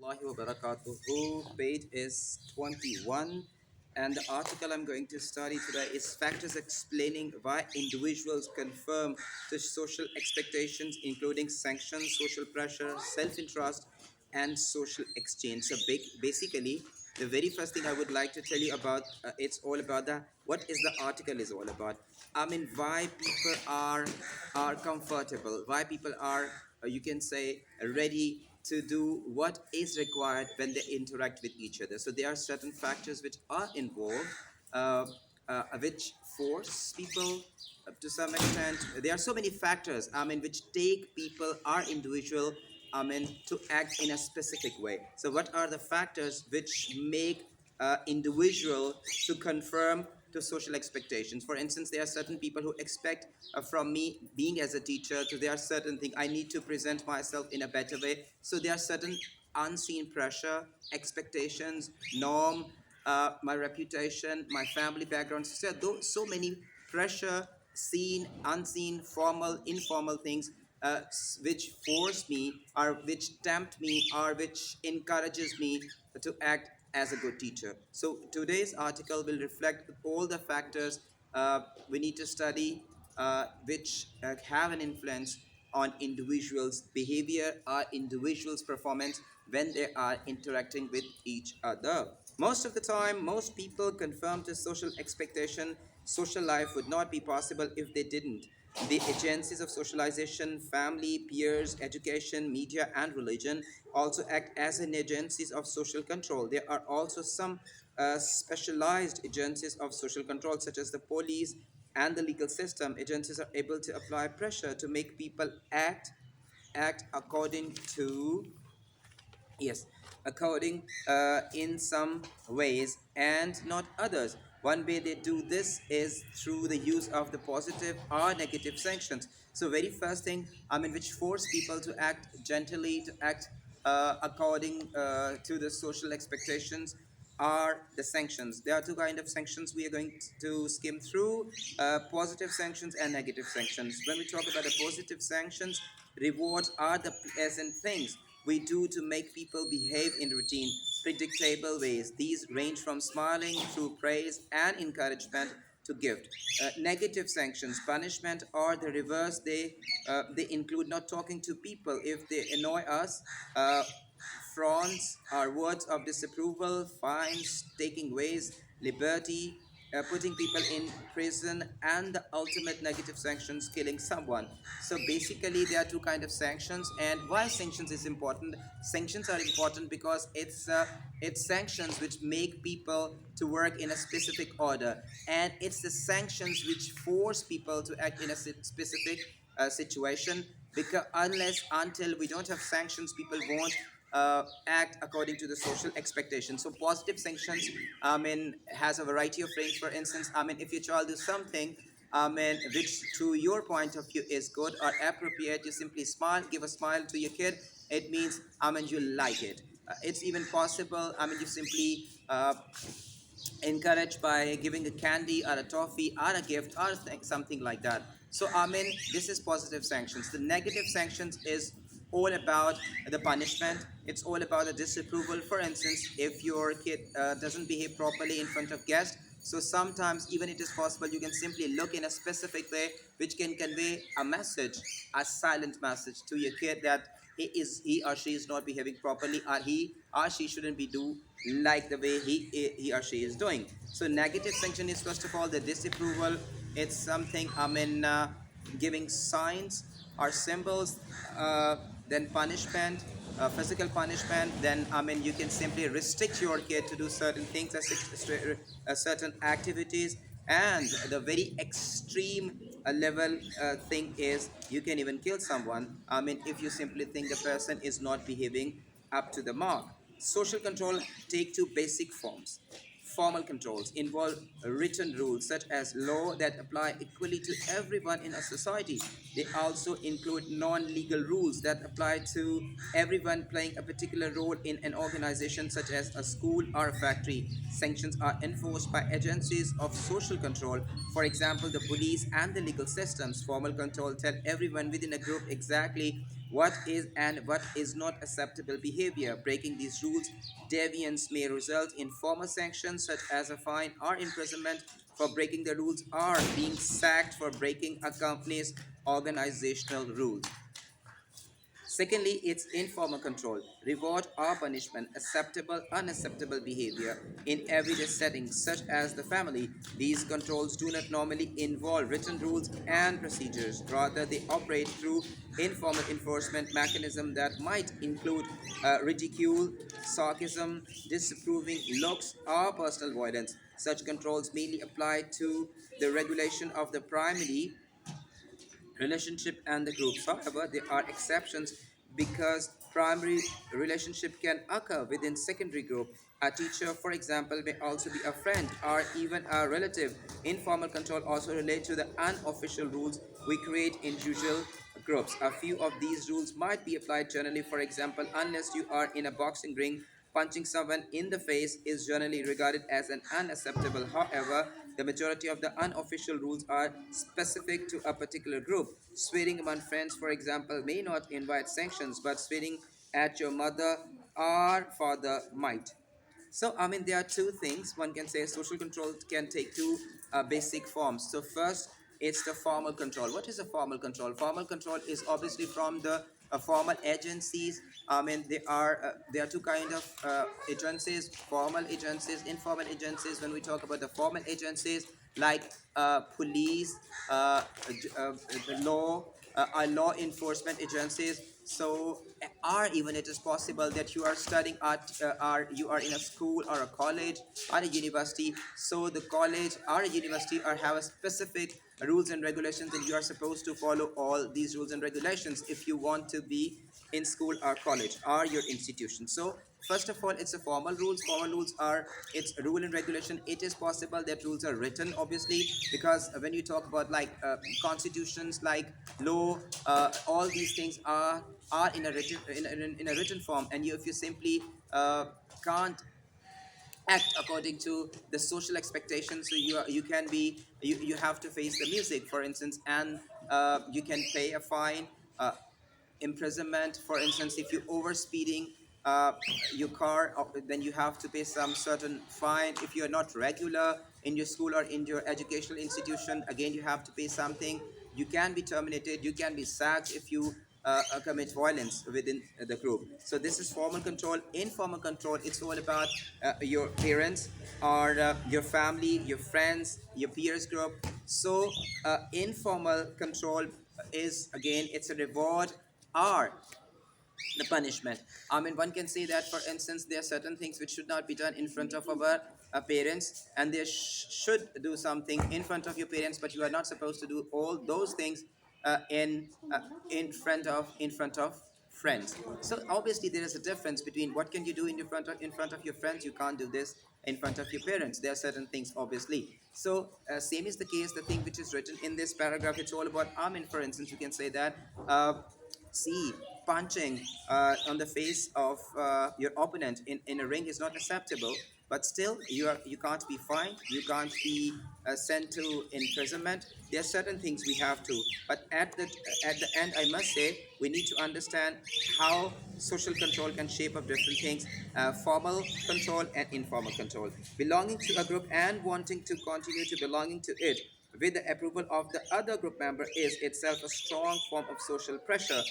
warahmatullahi wabarakatuh. Page is 21, and the article I'm going to study today is factors explaining why individuals conform to social expectations, including sanctions, social pressure, self interest, and social exchange. So, basically, the very first thing I would like to tell you about it's all about the what is the article is all about. I mean, why people are comfortable, why people are you can say ready to do what is required when they interact with each other. So there are certain factors which are involved, uh, which force people to some extent. There are so many factors, I mean, which take people, our individual, I mean, to act in a specific way. So what are the factors which make individual to conform to social expectations? For instance, there are certain people who expect from me being as a teacher to there are certain things I need to present myself in a better way. So there are certain unseen pressure, expectations, norm, my reputation, my family background. So there are so many pressure, seen, unseen, formal, informal things which force me or which tempt me or which encourages me to act as a good teacher. So today's article will reflect all the factors we need to study, which have an influence on individuals' behavior or individuals' performance when they are interacting with each other. Most of the time, most people conform to social expectation. Social life would not be possible if they didn't. The agencies of socialization, family, peers, education, media, and religion also act as an agencies of social control. There are also some specialized agencies of social control, such as the police and the legal system. Agencies are able to apply pressure to make people act according to yes, according in some ways and not others. One way they do this is through the use of the positive or negative sanctions. So very first thing, I mean, which force people to act gently, to act according to the social expectations, are the sanctions. There are two kind of sanctions we are going to skim through: positive sanctions and negative sanctions. When we talk about the positive sanctions, rewards are the pleasant things we do to make people behave in routine, predictable ways. These range from smiling through praise and encouragement to gift. Negative sanctions, punishment, or the reverse, they include not talking to people if they annoy us. Frowns are words of disapproval, fines, taking ways, liberty, putting people in prison, and the ultimate negative sanctions, killing someone. So basically, there are two kind of sanctions, and why sanctions is important? Sanctions are important because it's sanctions which make people to work in a specific order, and it's the sanctions which force people to act in a specific situation. Because unless until we don't have sanctions, people won't act according to the social expectations. So positive sanctions, I mean, has a variety of range. For instance, I mean, if your child do something, I mean, which to your point of view is good or appropriate, you simply smile, give a smile to your kid. It means, I mean, you like it. It's even possible, I mean, you simply encouraged by giving a candy or a toffee or a gift or something like that. So I mean, this is positive sanctions. The negative sanctions is all about the punishment. It's all about the disapproval. For instance, if your kid doesn't behave properly in front of guests, so sometimes even it is possible you can simply look in a specific way which can convey a message, a silent message to your kid that he or she is not behaving properly, or he or she shouldn't be do like the way he or she is doing. So negative sanction is first of all the disapproval. It's something, I mean, giving signs or symbols. Then punishment, physical punishment. Then, I mean, you can simply restrict your kid to do certain things, certain activities. And the very extreme level thing is you can even kill someone, I mean, if you simply think the person is not behaving up to the mark. Social control take two basic forms. Formal controls involve written rules such as law that apply equally to everyone in a society. They also include non-legal rules that apply to everyone playing a particular role in an organization such as a school or a factory. Sanctions are enforced by agencies of social control, for example, the police and the legal systems. Formal control tell everyone within a group exactly what is not acceptable behavior. Breaking these rules, deviance may result in formal sanctions such as a fine or imprisonment for breaking the rules, or being sacked for breaking a company's organizational rules. Secondly, it's informal control, reward or punishment, acceptable, unacceptable behavior in everyday settings such as the family. These controls do not normally involve written rules and procedures. Rather, they operate through informal enforcement mechanisms that might include ridicule, sarcasm, disapproving looks, or personal avoidance. Such controls mainly apply to the regulation of the primary relationship and the groups. However, there are exceptions because primary relationship can occur within secondary group. A teacher, for example, may also be a friend or even a relative. Informal control also relate to the unofficial rules we create in usual groups. A few of these rules might be applied generally. For example, unless you are in a boxing ring, punching someone in the face is generally regarded as an unacceptable. However, the majority of the unofficial rules are specific to a particular group. Swearing among friends, for example, may not invite sanctions, but swearing at your mother or father might. So, I mean, there are two things. One can say social control can take two basic forms. So, first, it's the formal control. What is a formal control? Formal control is obviously from the formal agencies. I mean, there are two kind of agencies: formal agencies, informal agencies. When we talk about the formal agencies, like police, the law, are law enforcement agencies. So, or even it is possible that you are studying at, or you are in a school or a college or a university. So, the college or a university are have a specific rules and regulations, and you are supposed to follow all these rules and regulations if you want to be in school or college or your institution. So first of all, it's a formal rules. Formal rules are it's a rule and regulation. It is possible that rules are written, obviously, because when you talk about like constitutions, like law, all these things are in a written in a written form, and you if you simply can't act according to the social expectations, so you can be you have to face the music, for instance, and you can pay a fine, imprisonment, for instance. If you over speeding your car, then you have to pay some certain fine. If you are not regular in your school or in your educational institution, again you have to pay something. You can be terminated, you can be sacked if you commit violence within the group. So this is formal control. Informal control, it's all about your parents or your family, your friends, your peers group. So informal control is, again, it's a reward or the punishment. I mean, one can say that, for instance, there are certain things which should not be done in front of our parents, and they should do something in front of your parents, but you are not supposed to do all those things in front of friends. So obviously there is a difference between what can you do in front of your friends. You can't do this in front of your parents. There are certain things, obviously. So same is the case. The thing which is written in this paragraph, it's all about armin. For instance, you can say that see, punching on the face of your opponent in a ring is not acceptable, but still you can't be fined, you can't be sent to imprisonment. There are certain things we have to, but at the end, I must say, we need to understand how social control can shape up different things: formal control and informal control. Belonging to a group and wanting to continue to belonging to it with the approval of the other group member is itself a strong form of social pressure.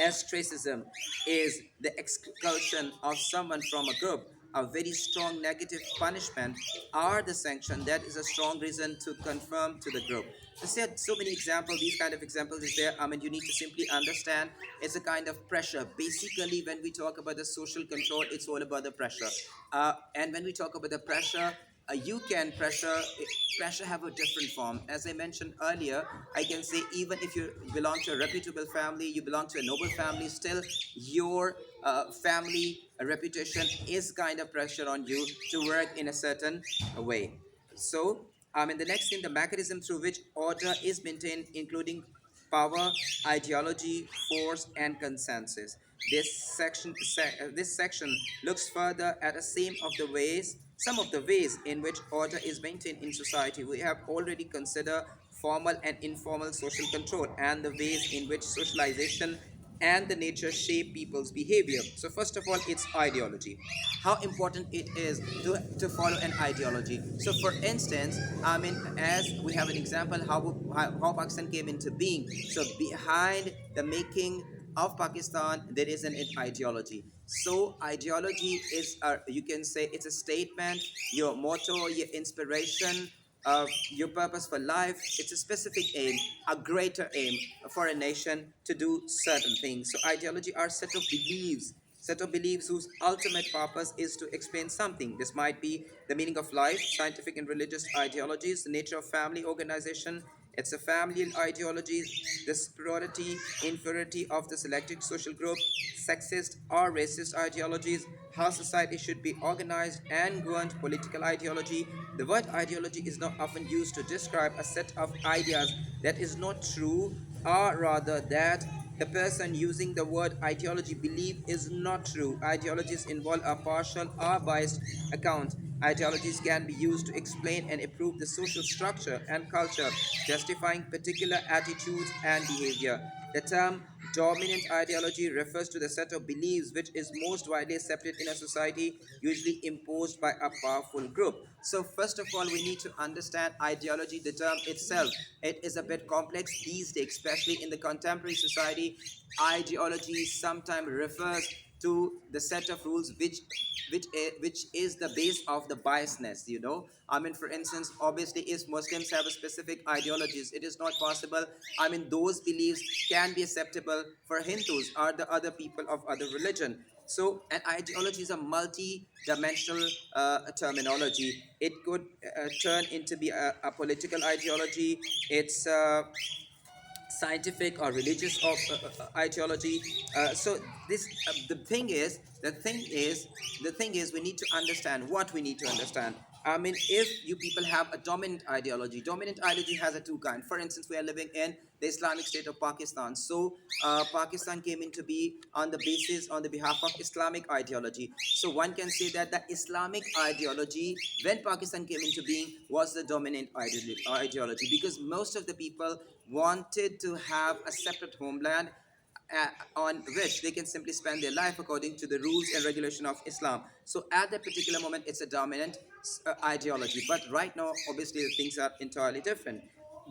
Ostracism is the expulsion of someone from a group. A very strong negative punishment or the sanction that is a strong reason to confirm to the group. There are so many examples. These kind of examples is there. I mean, you need to simply understand it's a kind of pressure. Basically, when we talk about the social control, it's all about the pressure. And when we talk about the pressure, you can pressure have a different form. As I mentioned earlier, I can say even if you belong to a reputable family, you belong to a noble family, still your family reputation is kind of pressure on you to work in a certain way. So I mean, the next thing, the mechanism through which order is maintained, including power, ideology, force, and consensus. This section looks further at some of the ways in which order is maintained in society. We have already considered formal and informal social control, and the ways in which socialization and the nature shape people's behavior. So, first of all, it's ideology. How important it is to follow an ideology. So, for instance, I mean, as we have an example, how Pakistan came into being. So, behind the making of Pakistan, there is an ideology. So, ideology is, you can say, it's a statement, your motto, your inspiration, your purpose for life. It's a specific aim, a greater aim for a nation to do certain things. So ideology are set of beliefs whose ultimate purpose is to explain something. This might be the meaning of life, scientific and religious ideologies, the nature of family organization. It's a familial ideologies, the superiority, inferiority of the selected social group, sexist or racist ideologies, how society should be organized and governed, political ideology. The word ideology is not often used to describe a set of ideas that is not true, or rather that the person using the word ideology believe is not true. Ideologies involve a partial or biased account. Ideologies can be used to explain and improve the social structure and culture, justifying particular attitudes and behavior. The term dominant ideology refers to the set of beliefs which is most widely accepted in a society, usually imposed by a powerful group. So, first of all, we need to understand ideology, the term itself. It is a bit complex these days, especially in the contemporary society. Ideology sometimes refers to the set of rules which is the base of the biasness. I mean, for instance, obviously, if Muslims have a specific ideologies, it is not possible. I mean, those beliefs can be acceptable for Hindus or the other people of other religion. So an ideology is a multi-dimensional terminology. It could turn into be a political ideology. It's scientific or religious of ideology. So this the thing is we need to understand what we need to understand. I mean, if you people have a dominant ideology has a two kind. For instance, we are living in the Islamic State of Pakistan. So Pakistan came into be on the basis, on the behalf of Islamic ideology. So one can say that the Islamic ideology, when Pakistan came into being, was the dominant ideology, because most of the people wanted to have a separate homeland on which they can simply spend their life according to the rules and regulation of Islam. So at that particular moment, it's a dominant ideology. But right now, obviously, the things are entirely different.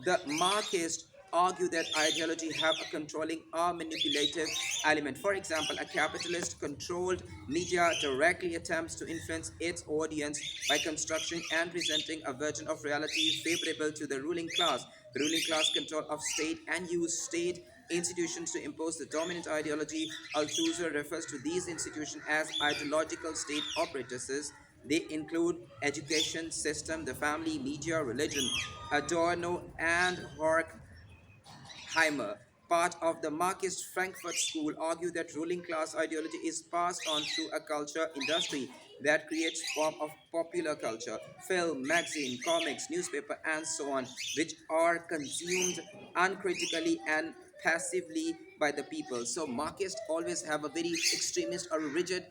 The Marxists argue that ideology have a controlling or manipulative element. For example, a capitalist controlled media directly attempts to influence its audience by constructing and presenting a version of reality favorable to the ruling class. The ruling class control of state and use state institutions to impose the dominant ideology. Althusser refers to these institutions as ideological state operatuses. They include education system, the family, media, religion. Adorno and Horkheimer, part of the Marxist Frankfurt School, argue that ruling class ideology is passed on through a culture industry that creates form of popular culture, film, magazine, comics, newspaper, and so on, which are consumed uncritically and passively by the people. So Marxists always have a very extremist or rigid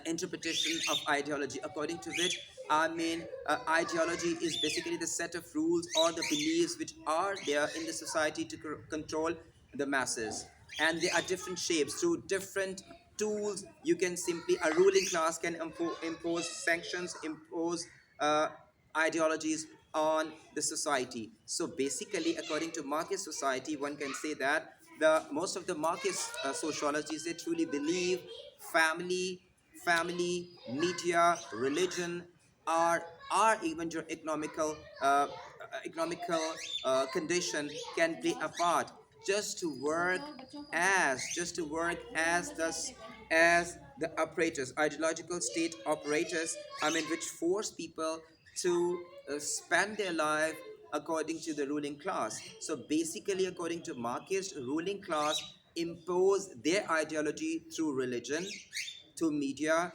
interpretation of ideology, according to which, I mean, ideology is basically the set of rules or the beliefs which are there in the society to control the masses. And there are different shapes through different tools. You can simply, a ruling class can impose sanctions, impose uh, ideologies on the society. So basically, according to Marxist society, one can say that the most of the Marxist sociologists, they truly believe family, media, religion, are even your economical condition can play a part, just to work as the operators, ideological state operators, I mean, which force people to spend their life according to the ruling class. So basically, according to Marxist, ruling class impose their ideology through religion, to media,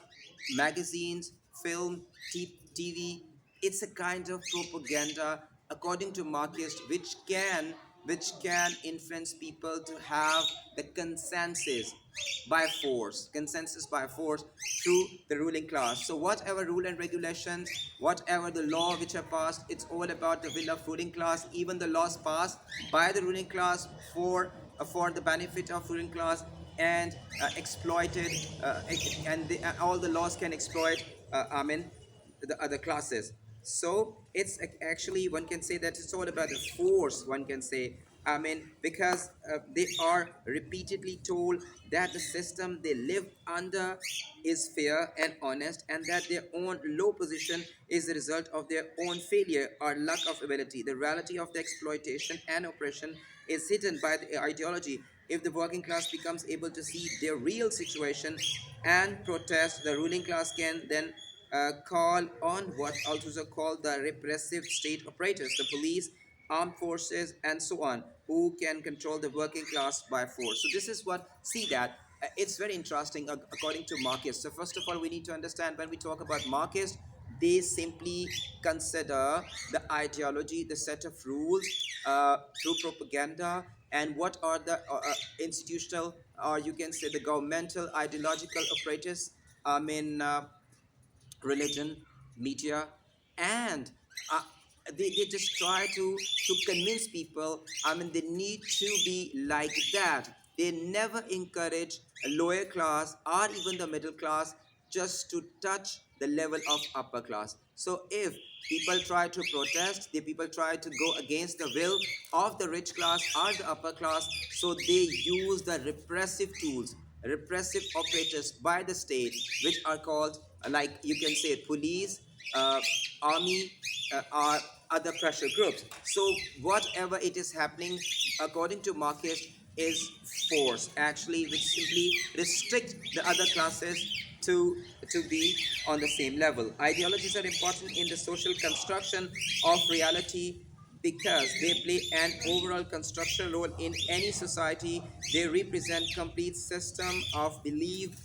magazines, film, TV. It's a kind of propaganda, according to Marxists, which can which can influence people to have the consensus by force through the ruling class. So whatever rule and regulations, whatever the law which are passed, it's all about the will of ruling class. Even the laws passed by the ruling class for the benefit of ruling class and exploited, and all the laws can exploit, the other classes. So it's actually, one can say that it's all about the force, one can say. Because they are repeatedly told that the system they live under is fair and honest, and that their own low position is the result of their own failure or lack of ability. The reality of the exploitation and oppression is hidden by the ideology. If the working class becomes able to see their real situation and protest, the ruling class can then call on what also are called the repressive state operators, the police, armed forces, and so on, who can control the working class by force. So this is what, see that it's very interesting according to Marxists. So first of all, we need to understand, when we talk about Marxists, they simply consider the ideology, the set of rules through propaganda, and what are the institutional, or you can say the governmental ideological operators. I mean, religion, media, and uh, they just try to convince people. They need to be like that. They never encourage a lower class or even the middle class just to touch the level of upper class. So if people try to protest, the people try to go against the will of the rich class or the upper class, so they use the repressive tools, repressive operators by the state, which are called, like you can say, police, uh, army, or other pressure groups. So whatever it is happening, according to Marxist, is force actually, which simply restrict the other classes to be on the same level. Ideologies are important in the social construction of reality because they play an overall construction role in any society. They represent complete system of belief,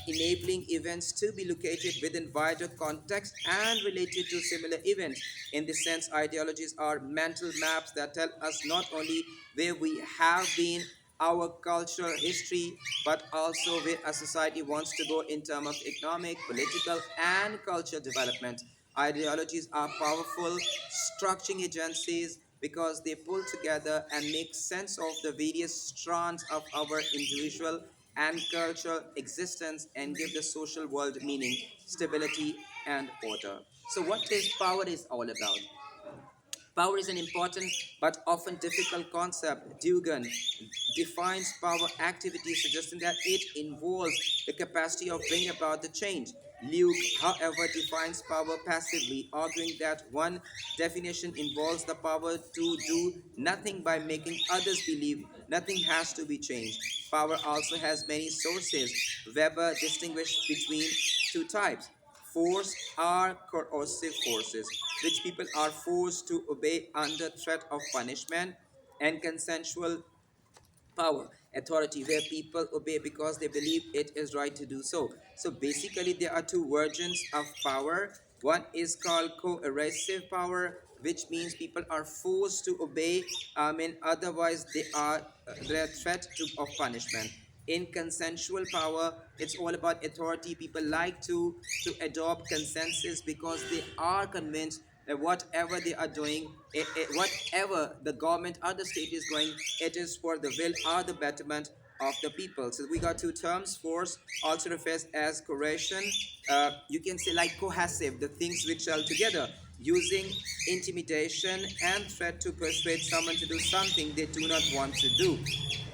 enabling events to be located within wider context and related to similar events. In this sense, ideologies are mental maps that tell us not only where we have been, our cultural history, but also where a society wants to go in terms of economic, political, and cultural development. Ideologies are powerful structuring agencies because they pull together and make sense of the various strands of our individual and cultural existence and give the social world meaning, stability, and order. So, what is power is all about? Power is an important but often difficult concept. Dugan defines power activity, suggesting that it involves the capacity of bringing about the change. Luke, however, defines power passively, arguing that one definition involves the power to do nothing by making others believe nothing has to be changed. Power also has many sources. Weber distinguished between two types: force are coercive forces, which people are forced to obey under threat of punishment, and consensual power, authority, where people obey because they believe it is right to do so. So basically, there are two versions of power. One is called coercive power, which means people are forced to obey. Otherwise they are they're threat of punishment. In consensual power, it's all about authority. People like to adopt consensus because they are convinced that whatever they are doing, whatever the government or the state is going, it is for the will or the betterment of the people. So we got two terms. Force also refers as coercion. You can say like cohesive, the things which are together, using intimidation and threat to persuade someone to do something they do not want to do.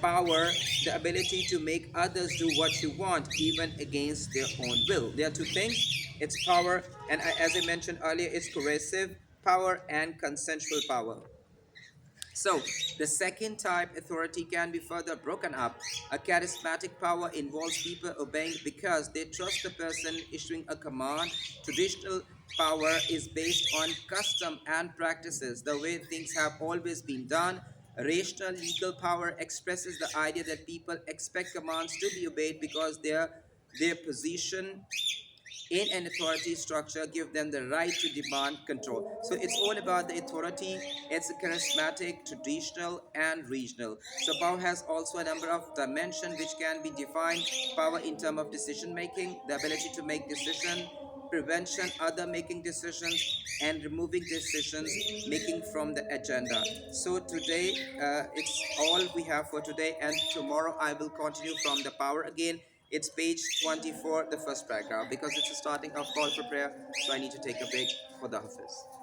Power, the ability to make others do what you want, even against their own will. There are two things. It's power, and as I mentioned earlier, it's coercive power and consensual power. So, the second type, authority, can be further broken up. A charismatic power involves people obeying because they trust the person issuing a command. Traditional power is based on custom and practices, the way things have always been done. Rational legal power expresses the idea that people expect commands to be obeyed because their position in an authority structure give them the right to demand control. So it's all about the authority. It's charismatic, traditional, and regional. So power has also a number of dimensions which can be defined. Power in terms of decision making, the ability to make decision, prevention, other making decisions, and removing decisions making from the agenda. So today, it's all we have for today, and tomorrow I will continue from the power again. It's page 24, the first paragraph, because it's a starting of call for prayer. So I need to take a break for the office.